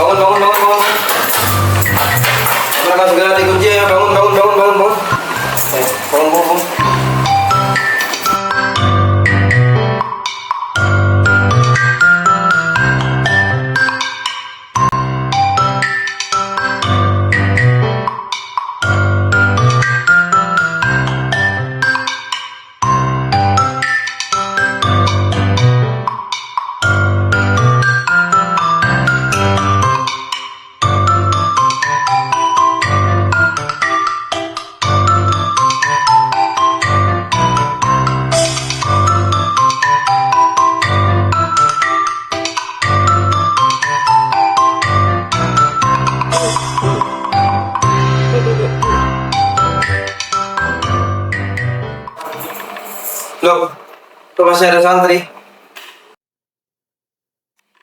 Bangun, bangun, bangun, bangun. Berangkat segera dikunci ya. Bangun, bangun, bangun, bangun, bangun. Bangun, bangun, bangun. Loh, kok masih ada santri?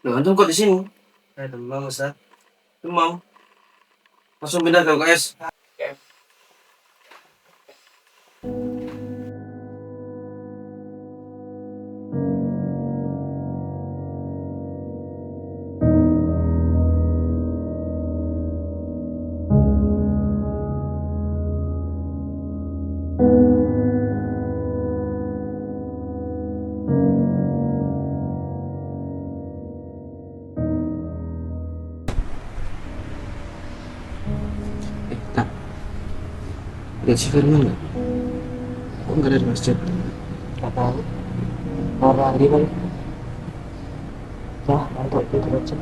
Loh, antum kok di sini? Demam, Ustaz. Demam. Langsung pindah ke UKS. Tak, lihat si Firman nggak? Kok nggak ada di masjid? Gak tahu. Orang di mana? Wah, ngantuk tidur aja.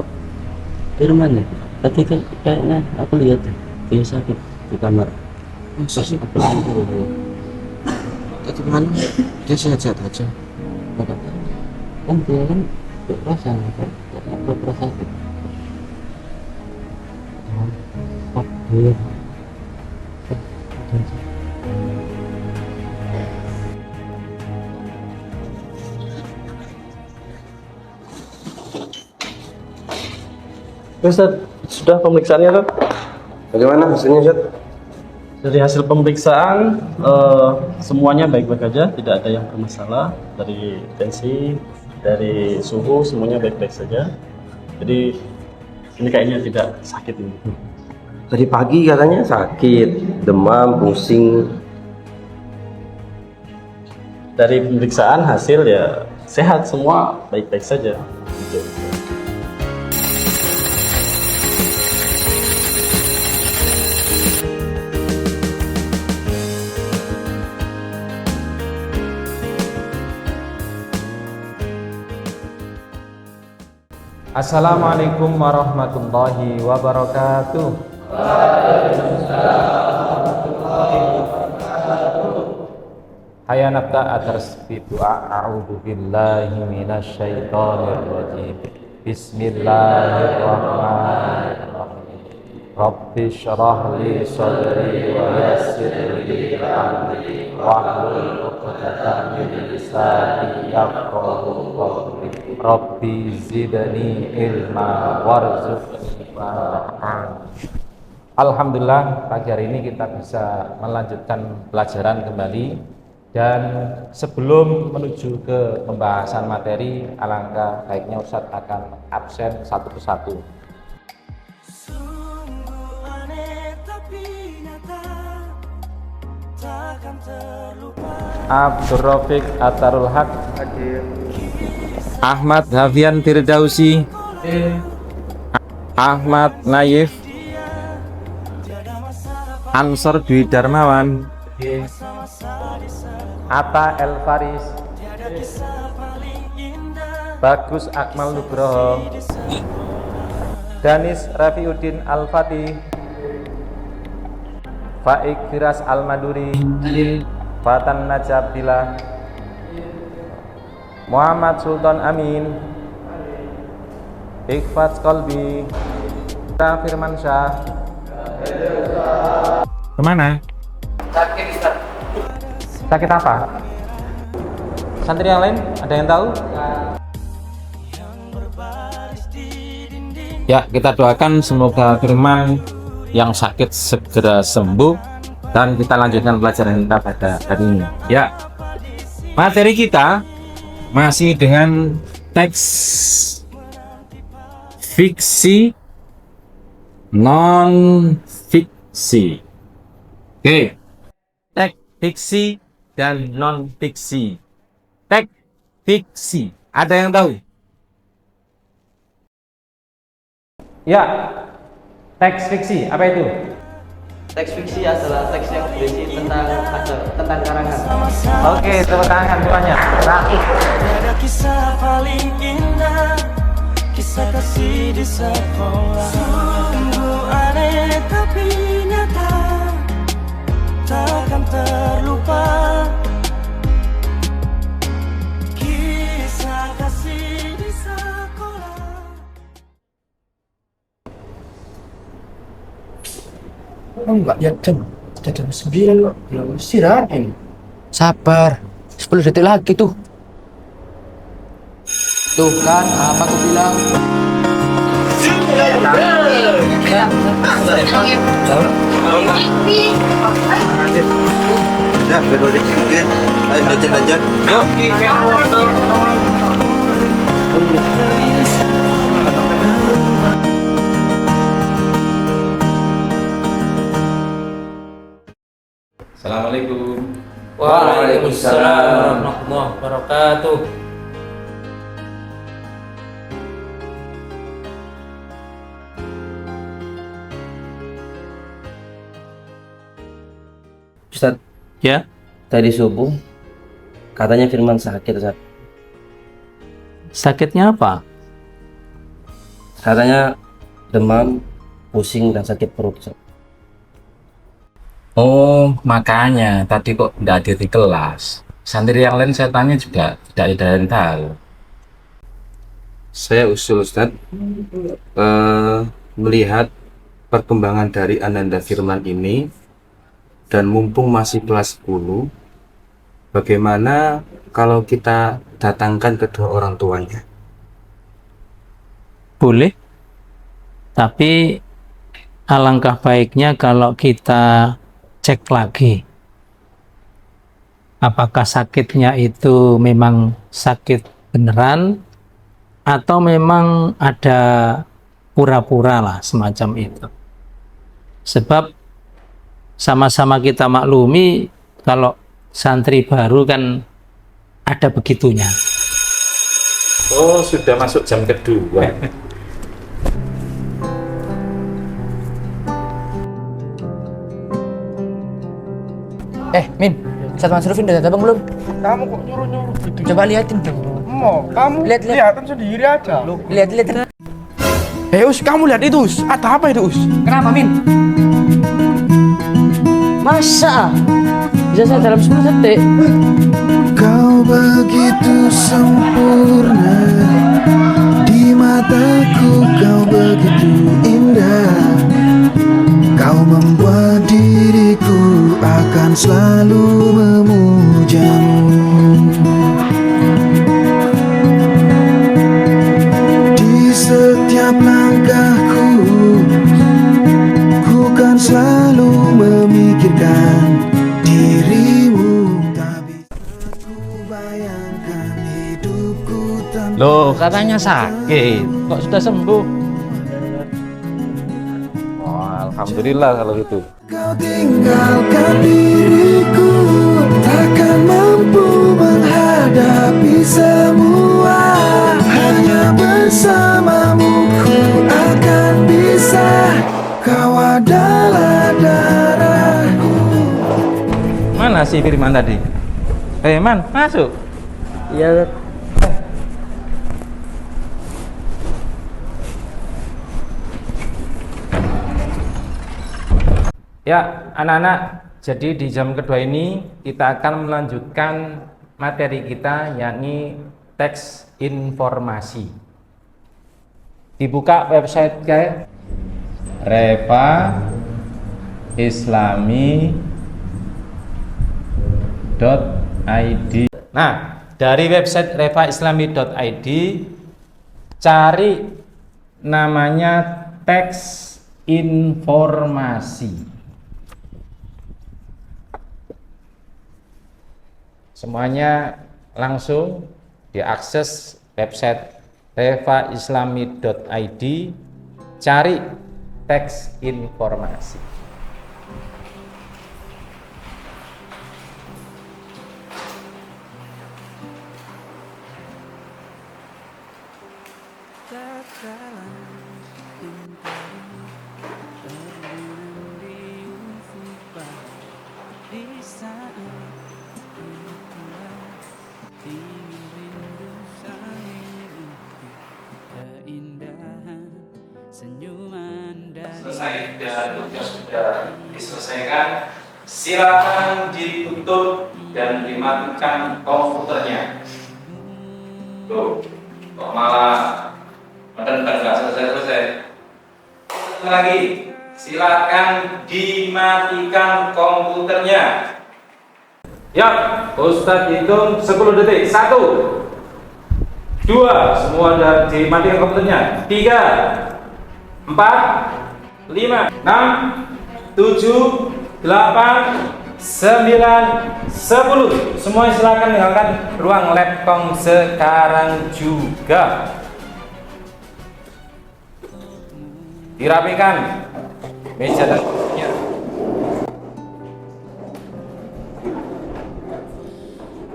Firman ya? Tadi kan kayaknya aku lihat dia sakit di kamar. Masa sih? Aku lagi dulu. Tadi malam dia sehat-sehat aja. Bapak Kan dia kan berperasaan kan? Gak berperasaan. Oh, dia. Ustaz, sudah pemeriksaannya kan? Bagaimana hasilnya, Ustaz? Dari hasil pemeriksaan semuanya baik-baik aja, tidak ada yang bermasalah. Dari tensi, dari suhu semuanya baik-baik saja. Jadi ini kayaknya tidak sakit ini. Tadi pagi katanya sakit, demam, pusing. Dari pemeriksaan hasil ya sehat semua, baik-baik saja. Gitu. Assalamualaikum warahmatullahi wabarakatuh. Hayya nabda atas doa. A'udzu billahi minasy syaithanir rajim. Bismillahirrahmanirrahim. Rabbi shrah li sadri wa yassir li amri wahlul 'uqdatam min lisani yafqahu qawli. Rabbi zidni ilma warzuqni fahman. Alhamdulillah pagi hari ini kita bisa melanjutkan pelajaran kembali, dan sebelum menuju ke pembahasan materi, alangkah baiknya Ustadz akan absen satu persatu. Abdur Rafiq Atarul Haq, Ahmad Hafian Firdausi, Ahmad Naif, Ansor Dwi Darmawan, Atta El Faris, Bagus Akmal Nugroho, Danis Rafiuddin Al Fatih, Faik Firas Al Maduri, Fatan Najabdillah, Muhammad Sultan Amin, Ikhfat Kolbi, Firman Syah. Kemana? Sakit, Ustaz. Sakit apa? Santri yang lain ada yang tahu? Ya, kita doakan semoga Firman yang sakit segera sembuh, dan kita lanjutkan pelajaran kita pada hari ini. Ya, materi kita masih dengan teks fiksi non fiksi. Oke. Teks fiksi dan non fiksi. Teks fiksi. Ada yang tahu? Ya. Teks fiksi apa itu? Teks fiksi adalah teks yang berisi tentang karangan. Oke, tepuk tangan semuanya. Rapi. Ada kisah paling indah, kisah kasih di sekolah. Sungguh aneh tapi nyata, takkan terlupa. Kisah kasih di sekolah. Enggak ya jam 9 kok belum istirahat ini. Sabar, 10 detik lagi tuh. Tuh kan apa aku bilang. Ya, betul deh. Oke, ayo lanjut. Assalamualaikum. Waalaikumsalam warahmatullahi wabarakatuh. Ustaz, Ya, tadi subuh katanya Firman sakit, Ustaz. sakitnya apa? Katanya demam, pusing dan sakit perut, Ustaz. Oh, makanya tadi kok nggak hadir di kelas. Santri yang lain saya tanya juga tidak ada yang tahu. Saya usul Ustadz, melihat perkembangan dari Ananda Firman ini, dan mumpung masih kelas 10, bagaimana kalau kita datangkan kedua orang tuanya? Boleh. Tapi alangkah baiknya kalau kita cek lagi. Apakah sakitnya itu memang sakit beneran atau memang ada pura-pura lah semacam itu. Sebab sama-sama kita maklumi kalau santri baru kan ada begitunya. Oh, sudah masuk jam kedua. Min, Ustaz Masrufin udah datang belum? Kamu kok nyuruh-nyuruh gitu? Coba liatin dong. Mau, kamu Lihat. lihatan sendiri aja. Lihat. Us, kamu lihat itu, Us. Ada apa itu, Us? Kenapa, Min? Masa? Bisa saya dalam 10 detik? Kau begitu sempurna, di mataku kau begitu indah. Kau membuat diriku akan selalu memujamu. Di setiap langkahku, ku kan selalu memikirkan dirimu. Tak bisa ku bayangkan hidupku tanpa. Loh, katanya sakit. Kok sudah sembuh? Oh, alhamdulillah kalau gitu. Kau tinggalkan diriku, takkan mampu menghadapi semua. Hanya bersamamu ku akan bisa. Kau adalah darahku. Mana si Firman tadi? Man, masuk. Iya. Ya, anak-anak, jadi di jam kedua ini kita akan melanjutkan materi kita, yakni teks informasi. Dibuka website kayak revaislami.id. Nah, dari website revaislami.id cari namanya teks informasi. Semuanya langsung diakses website revaislami.id, cari teks informasi. Selesai dan tugas sudah diselesaikan, silakan ditutup dan dimatikan komputernya. Tuh, kok malah nggak selesai. Lagi, silakan dimatikan komputernya. Ya, Ustadz hitung 10 detik. 1, 2, semua udah dimatikan komputernya. 3, 4, 5, 6, 7, 8, 9, 10. Semua silakan tinggalkan ruang Labcom sekarang juga. Dirapikan meja dan kursinya.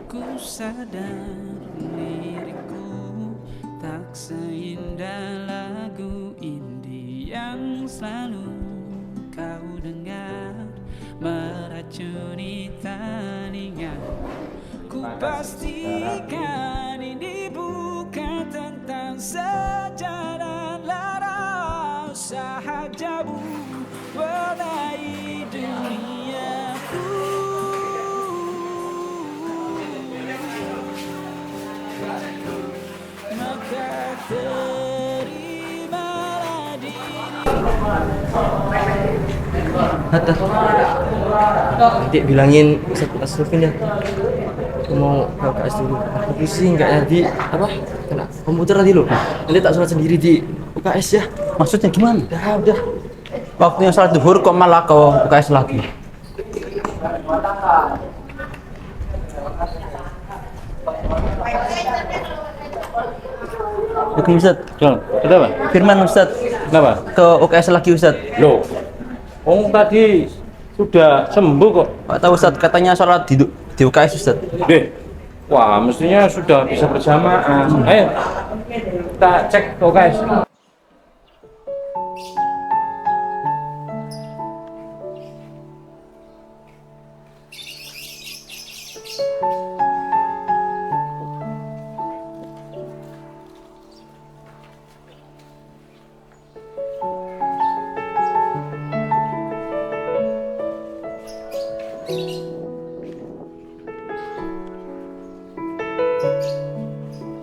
Ku sadar diriku tak seindah lagu indie yang selalu kau dengar meracuni telinga. Ku pastikan ini bukan tentang sejarah lara sahajamu warnai duniaku. Maka terimalah diri. Adik bilangin Ustadz Asrufin ya, aku mau ke UKS dulu. Aku pusing nggak nanti kena komputer tadi loh. Nanti tak sholat sendiri di UKS ya. Maksudnya gimana? Udah. Waktunya sholat zuhur kok malah ke UKS lagi? Oke Ustadz. Kenapa? Firman Ustadz Kenapa? ke UKS lagi Ustadz. Loh, tadi sudah sembuh kok. Pak tahu Ustadz katanya sholat di UKS Ustadz. Wah, mestinya sudah bisa berjamaah. Ayo, kita cek ke UKS.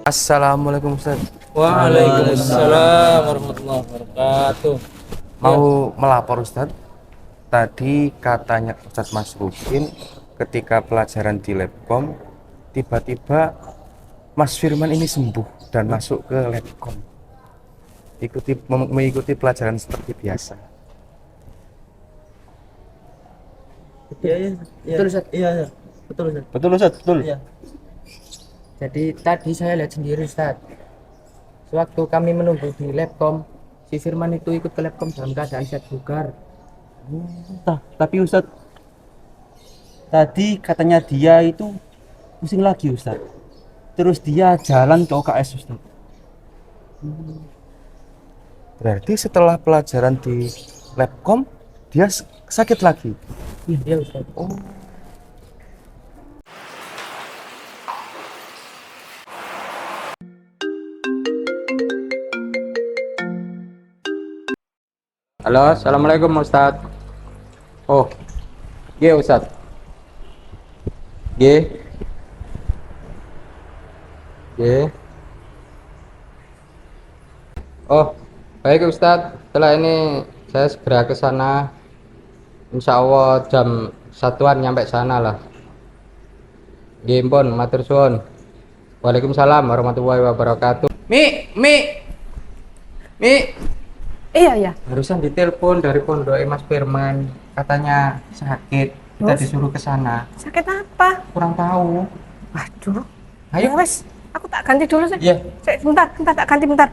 Assalamualaikum Ustaz. Waalaikumsalam warahmatullahi wabarakatuh. Mau melapor Ustaz. Tadi katanya Ustaz Masrufin ketika pelajaran di Labcom tiba-tiba Mas Firman ini sembuh dan masuk ke Labcom. Mengikuti pelajaran seperti biasa. Iya. Betul Ustaz. Iya. Betul Ustaz. Betul Ustadz, betul. Iya. Jadi tadi saya lihat sendiri Ustaz. Sewaktu kami menunggu di Labcom, si Firman itu ikut ke Labcom dalam keadaan sehat bugar. Tapi Ustadz, tadi katanya dia itu pusing lagi Ustadz. Terus dia jalan ke UKS Ustadz. Berarti setelah pelajaran di Labcom dia sakit lagi. Iya Ustaz. Oh. Halo, assalamualaikum Ustadz. Oh, G Ustadz. G. Oh, baik Ustadz. Setelah ini saya segera ke sana. Insya Allah jam 1-an nyampe sana lah. G pun, matur suwun. Waalaikumsalam warahmatullahi wabarakatuh. Mi. Iya. Barusan ditelepon dari pondok Mas Firman, katanya sakit. Kita Terus? disuruh ke sana. Sakit apa? Kurang tahu. Waduh. Ayo. Ya wes, aku tak ganti dulu sih. Iya. Bentar, tak ganti bentar.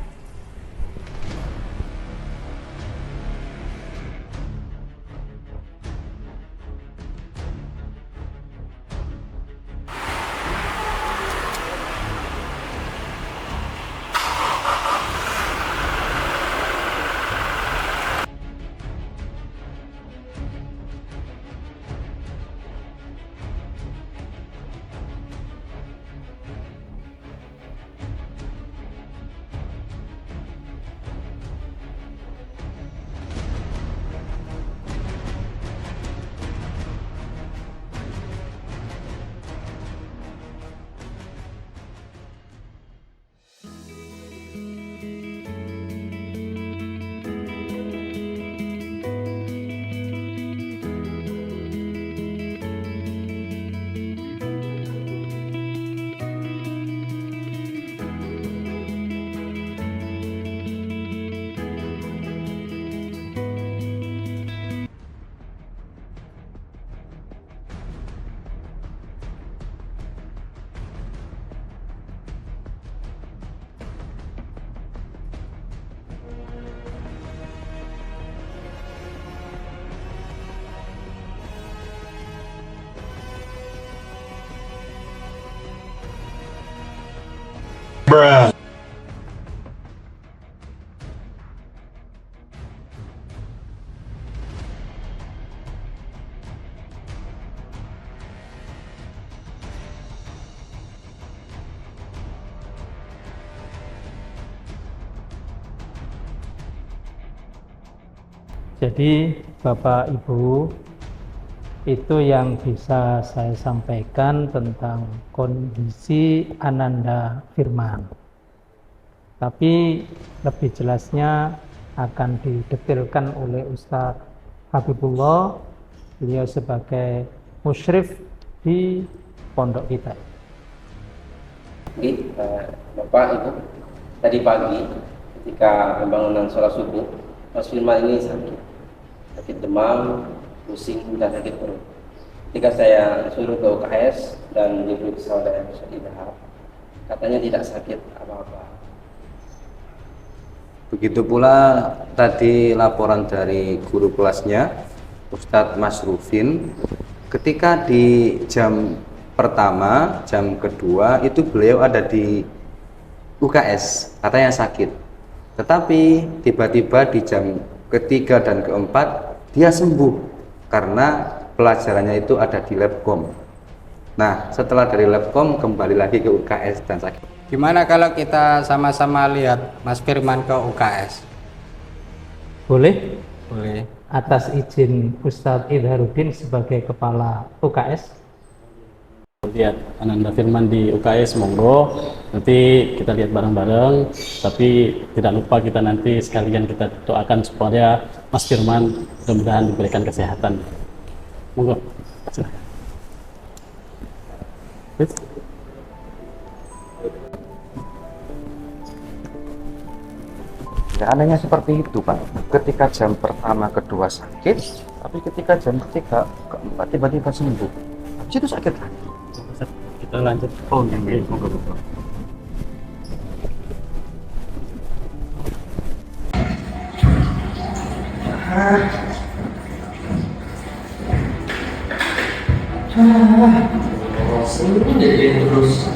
Jadi Bapak Ibu, itu yang bisa saya sampaikan tentang kondisi Ananda Firman. Tapi lebih jelasnya akan didetilkan oleh Ustadz Habibullah, beliau sebagai musyrif di pondok kita. Bapak Ibu, tadi pagi ketika pembangunan sholat subuh, Mas Firman ini sakit demam, pusing, dan sakit perut. Ketika saya suruh ke UKS dan diperiksa oleh Ustaz Idhar, katanya tidak sakit apa-apa. Begitu pula tadi laporan dari guru kelasnya, Ustadz Masrufin, ketika di jam pertama, jam kedua itu beliau ada di UKS, katanya sakit. Tetapi tiba-tiba di jam ketiga dan keempat dia sembuh karena pelajarannya itu ada di Labkom. Nah, setelah dari Labkom kembali lagi ke UKS dan sakit. Gimana kalau kita sama-sama lihat Mas Firman ke UKS? Boleh? Boleh. Atas izin Ustadz Idharuddin sebagai kepala UKS. Lihat Ananda Firman di UKS, monggo. Nanti kita lihat bareng-bareng. Tapi tidak lupa kita nanti sekalian kita doakan supaya Mas Firman mudah-mudahan diberikan kesehatan. Monggo. Silakan. Ya, anehnya seperti itu Pak. Ketika jam pertama kedua sakit, tapi ketika jam ketiga keempat tiba-tiba sembuh. Habis itu sakit lagi. Kita lanjut. Oh, iya, monggo. Sembuh jadi terus.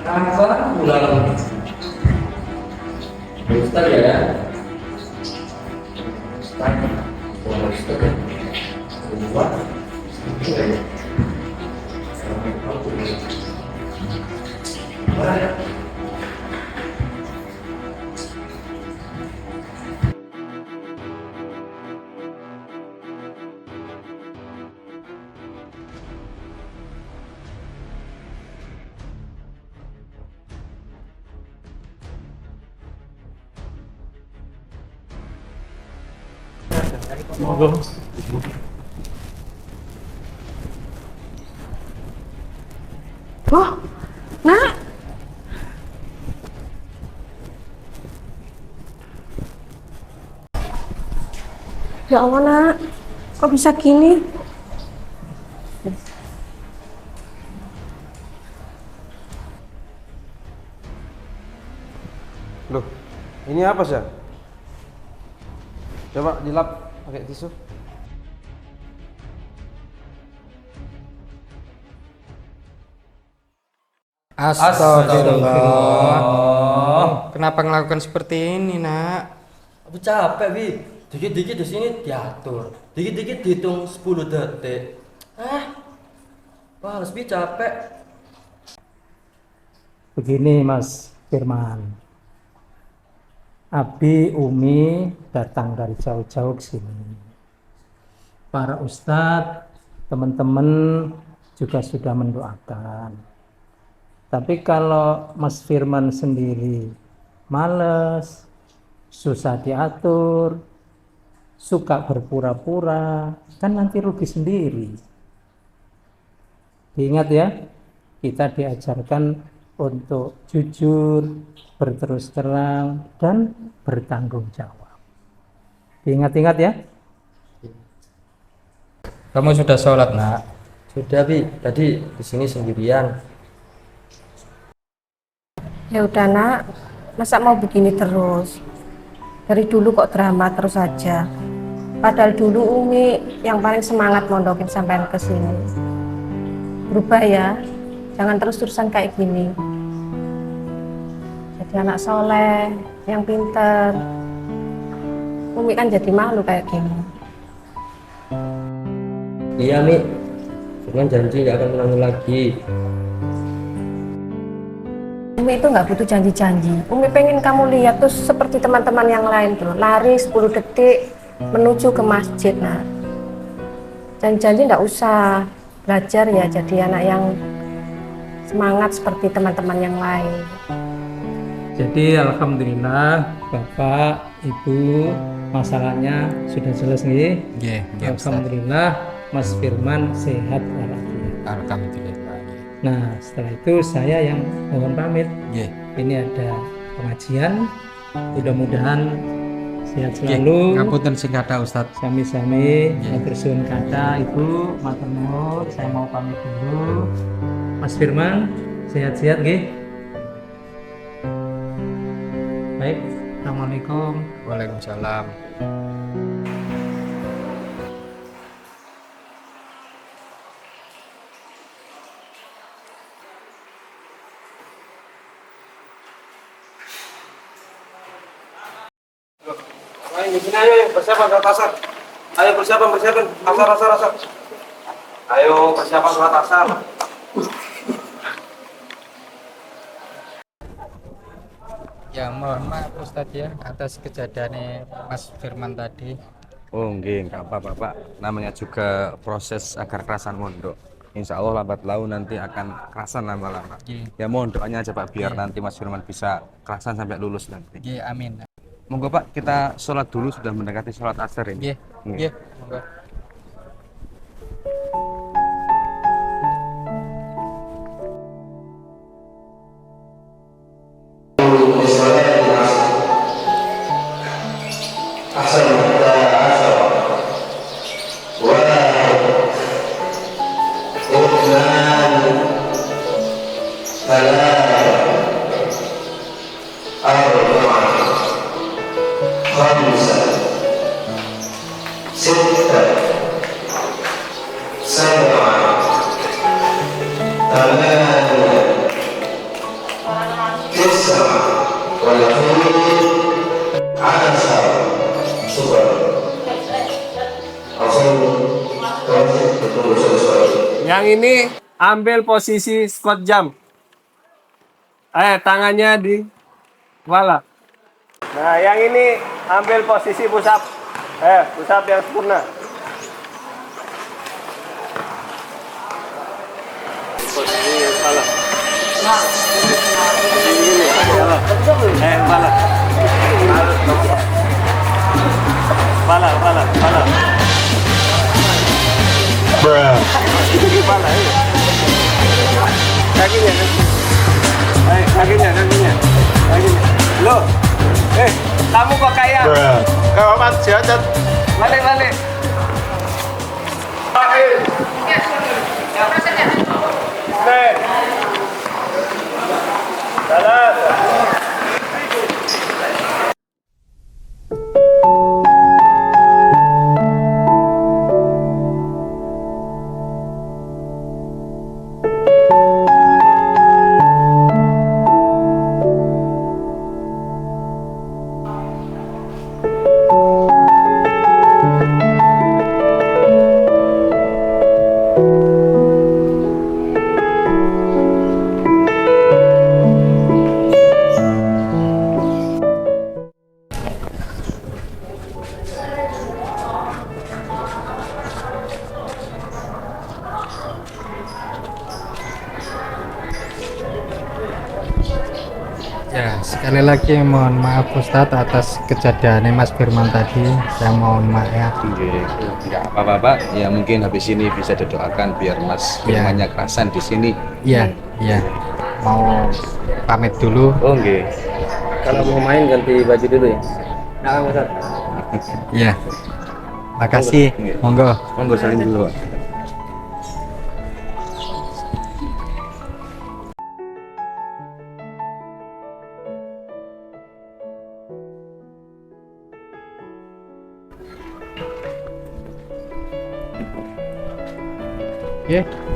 Apa ulang? Ustaz ya? Ustaz. Ustaz. Buat. Monggo. Oh, nak. Ya Allah, nak. Kok bisa gini? Loh, ini apa sih? Coba dilap pakai tisu. Astagfirullah. Kenapa ngelakukan seperti ini, Nak? Aku capek, Bi. Dikit-dikit di sini diatur. Dikit-dikit dihitung 10 detik. Males, Bi, capek. Begini Mas Firman, Abi, Umi datang dari jauh-jauh ke sini. Para ustadz, teman-teman juga sudah mendoakan. Tapi kalau Mas Firman sendiri males, susah diatur, suka berpura-pura, kan nanti rugi sendiri. Ingat ya, kita diajarkan untuk jujur, berterus terang, dan bertanggung jawab. Ingat-ingat ya. Kamu sudah sholat, Nak? Sudah, Bi. Tadi di sini sendirian. Ya udah, nak. Masa mau begini terus? Dari dulu kok drama terus aja. Padahal dulu Umi yang paling semangat mondokin sampean ke sini. Berubah ya. Jangan terus-terusan kayak gini. jadi anak soleh, yang pinter. Umi kan jadi malu kayak gini. Iya Mi, Firman janji nggak akan menanggung lagi. Umi itu nggak butuh janji-janji. Umi pengen kamu lihat tuh seperti teman-teman yang lain tuh, lari 10 detik menuju ke masjid. Nah, janji-janji nggak usah, belajar ya jadi anak yang semangat seperti teman-teman yang lain. Jadi alhamdulillah Bapak, Ibu, masalahnya sudah selesai. Alhamdulillah Mas Firman sehat walafiat. Alhamdulillah. Nah, setelah itu saya yang mohon pamit. Ini ada pengajian. Mudah-mudahan sehat selalu. Ngapunten sing kata Ustaz. Sami-sami matur suwun kata Ibu, matur nuwun. Saya mau pamit dulu. Mas Firman sehat-sehat nggih. Baik, Assalamualaikum. Waalaikumsalam. Ayo di sini, ayo persiapan sholat asar. Ayo persiapan asar. Ayo persiapan sholat asar. Ya mohon maaf Ustadz ya atas kejadian Mas Firman tadi. Oh nggih, nggak apa-apa Pak. Namanya juga proses agar kerasan mondok. Insya Allah lambat laun nanti akan kerasan lama-lama. Ya mohon doanya aja Pak biar nanti Mas Firman bisa kerasan sampai lulus nanti. Amin. Monggo Pak, kita sholat dulu, sudah mendekati sholat asar ini. Monggo. Yang ini ambil posisi squat jump. Tangannya di kepala. Nah, yang ini ambil posisi push up. Push up yang sempurna. Posisi yang kepala. Ini kepala. Kepala. Kepala, kakinya. Loh, kamu kok kayak kawan jajan. Balik. Jalan. Ya, sekali lagi mohon maaf Ustadz atas kejadian Mas Firman tadi. Saya mohon maaf. Enggak apa-apa Pak. Ya mungkin habis ini bisa didoakan biar Mas Firmannya kerasan di sini. Iya. Mau pamit dulu. Oh nggih. Kalau mau main ganti baju dulu ya. Nah, Ustaz. Iya. Makasih. Monggo. Salim dulu Pak.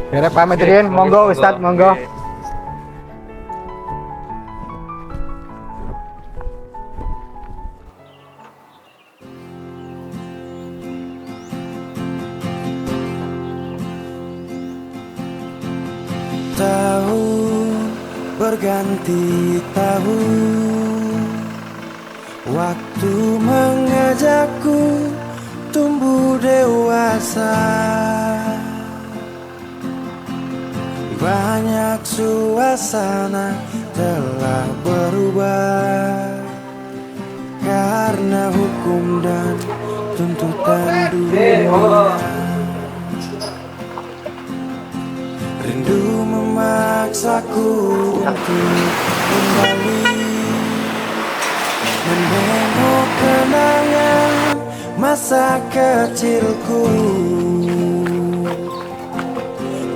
Biar pamit Rin, monggo Ustadz, monggo. Tahun berganti tahun, waktu mengajakku tumbuh dewasa. Banyak suasana telah berubah karena hukum dan tuntutan dunia. Rindu memaksaku untuk kembali menengok kenangan masa kecilku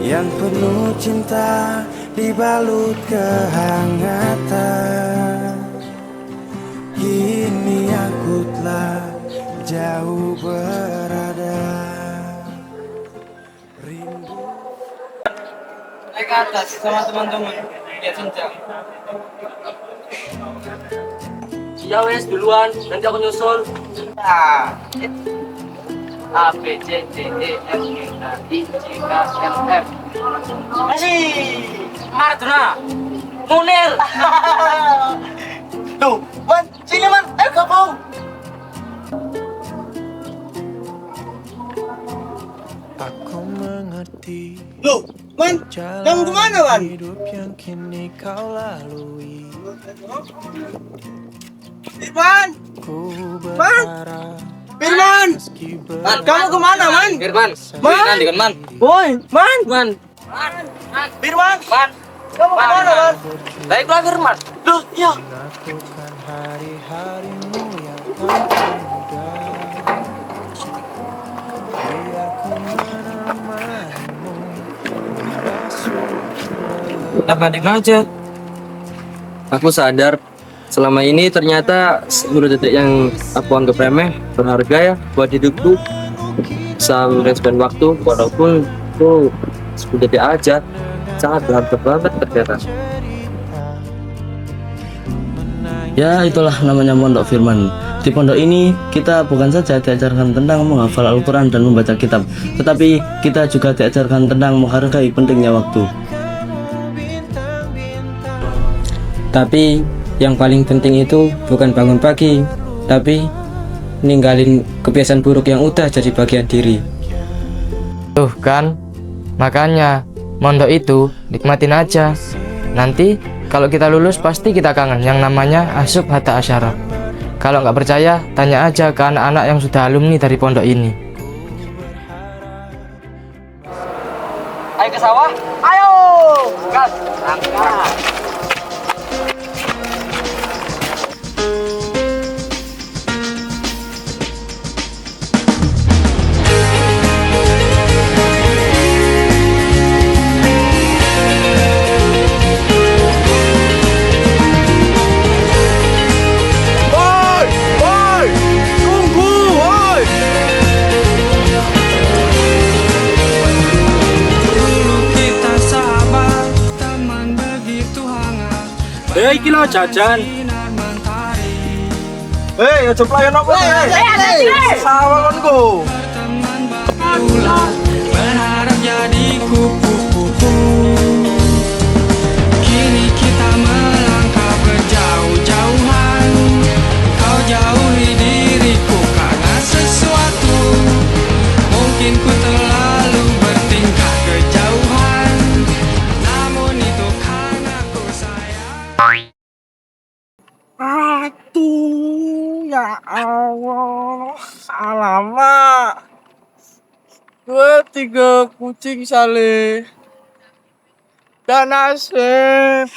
yang penuh cinta dibalut kehangatan. Kini aku telah jauh berada. Naik ke atas sama teman-teman. Lihat senjang. Ya wes duluan, nanti aku nyusul. Nah, A B C D E F G H I J K L M. masih. Maradona, Munir. Tuh, Man, sini Man, ayo kamu. Aku mengerti. Loh, Man, kamu kemana Man? Hidup yang kini kau lalui. Firman, Man, Firman, Man, kamu kemana Man? Firman, Man, nanti kan Man. Boy, Man, Man, Firman, Man, kamu kemana Man? baiklah Firman. Loh, iya. Lakukan hari-harimu yang tanpa mudah. Biarku menemanimu Apa aja? Aku sadar selama ini ternyata 10 detik yang aku anggap remeh berharga ya buat hidupku. Bisa merespon waktu walaupun itu 10 detik aja, sangat berharga banget ternyata. Ya itulah namanya Pondok Firman. Di pondok ini kita bukan saja diajarkan tentang menghafal Al-Quran dan membaca kitab, tetapi kita juga diajarkan tentang menghargai pentingnya waktu. Tapi yang paling penting itu bukan bangun pagi, tapi ninggalin kebiasaan buruk yang udah jadi bagian diri. Tuh kan, makanya mondok itu nikmatin aja. Nanti kalau kita lulus pasti kita kangen yang namanya asup hatta asyara. Kalau nggak percaya, tanya aja ke anak-anak yang sudah alumni dari pondok ini. Ayo ke sawah, ayo! Gas, angkat. Hei, kilo jajan. Hei, aja pelayan apa? Hei, sawanganku. Berharap jadi kupu-kupu. Kini kita melangkah berjauh-jauhan. Kau jauhi diriku karena sesuatu. Mungkin ku terlalu bertingkah kejauhan. Namun itu karena ku sayang. Aduh, ya Allah, alamak. 2, 3 kucing saleh dan Asep.